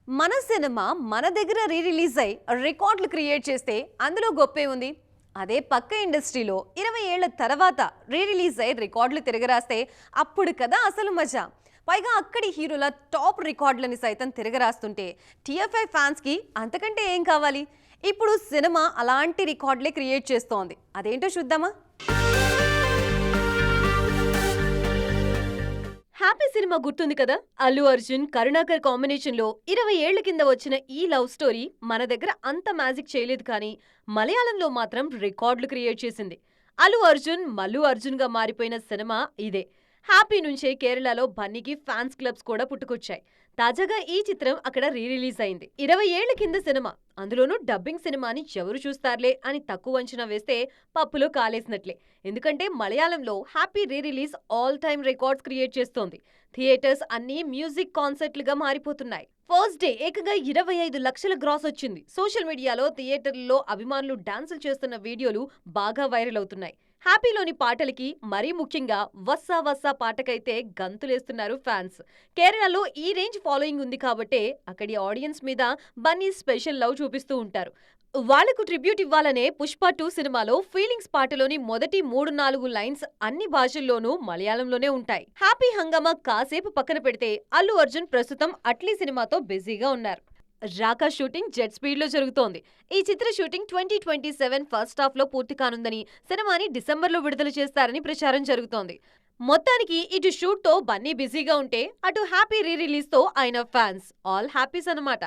మన సినిమా మన దగ్గర రిలీజ్ అయి రికార్డులు క్రియేట్ చేస్తే అందులో గొప్పే ఉంది. అదే పక్క ఇండస్ట్రీలో 20 ఏళ్ల తర్వాత రిలీజ్ అయి రికార్డులు తిరగరాస్తే అప్పుడు కదా అసలు మజా. పైగా అక్కడి హీరోల టాప్ రికార్డులని సైతం తిరగరాస్తుంటే టీఎఫ్ఐ ఫ్యాన్స్కి అంతకంటే ఏం కావాలి? ఇప్పుడు సినిమా అలాంటి రికార్డులే క్రియేట్ చేస్తోంది. అదేంటో చూద్దామా? హ్యాపీ సినిమా గుర్తుంది కదా? అల్లు అర్జున్ కరుణాకర్ కాంబినేషన్ లో 20 ఏళ్ల కింద వచ్చిన ఈ లవ్ స్టోరీ మన దగ్గర అంత మ్యాజిక్ చేయలేదు, కానీ మలయాళంలో మాత్రం రికార్డులు క్రియేట్ చేసింది. అల్లు అర్జున్ మల్లు అర్జున్ గా మారిపోయిన సినిమా ఇదే. హ్యాపీ నుంచే కేరళలో బన్నీకి ఫ్యాన్స్ క్లబ్స్ కూడా పుట్టుకొచ్చాయి. తాజాగా ఈ చిత్రం అక్కడ రిలీజ్ అయింది. 20 ఏళ్ల కింద సినిమా, అందులోనూ డబ్బింగ్ సినిమాని ఎవరు చూస్తారులే అని తక్కువ అంచనా వేస్తే పప్పులో కాలేసినట్లే. ఎందుకంటే మలయాళంలో happy release all time records create చేస్తోంది. థియేటర్స్ అన్ని మ్యూజిక్ కాన్సర్ట్లుగా మారిపోతున్నాయి. ఫస్ట్ డే ఏకంగా 25 లక్షల గ్రాస్ వచ్చింది. సోషల్ మీడియాలో థియేటర్లలో అభిమానులు డాన్సులు చేస్తున్న వీడియోలు బాగా వైరల్ అవుతున్నాయి. హ్యాపీలోని పాటలకి, మరీ ముఖ్యంగా వస్సా వస్సా పాటకైతే గంతులేస్తున్నారు ఫ్యాన్స్. కేరళలో ఈ రేంజ్ ఫాలోయింగ్ ఉంది కాబట్టే అక్కడి ఆడియన్స్ మీద బన్నీ స్పెషల్ లవ్ చూపిస్తూ ఉంటారు. వాళ్లకు ట్రిబ్యూట్ ఇవ్వాలనే పుష్ప 2 సినిమాలో ఫీలింగ్స్ పాటలోని మొదటి 3-4 లైన్స్ అన్ని భాషల్లోనూ మలయాళంలోనే ఉంటాయి. హ్యాపీ హంగామా కాసేపు పక్కన పెడితే అల్లు అర్జున్ ప్రస్తుతం అట్లీ సినిమాతో బిజీగా ఉన్నారు. రాకా షూటింగ్ జెట్ స్పీడ్ లో జరుగుతోంది. ఈ చిత్ర షూటింగ్ 2027 ఫస్ట్ హాఫ్ లో పూర్తి కానుందని, సినిమాని డిసెంబర్లో విడుదల చేస్తారని ప్రచారం జరుగుతోంది. మొత్తానికి ఇటు షూట్ తో బన్నీ బిజీగా ఉంటే, అటు హ్యాపీ రిలీజ్ తో ఆయన ఫ్యాన్స్ ఆల్ హ్యాపీస్ అన్నమాట.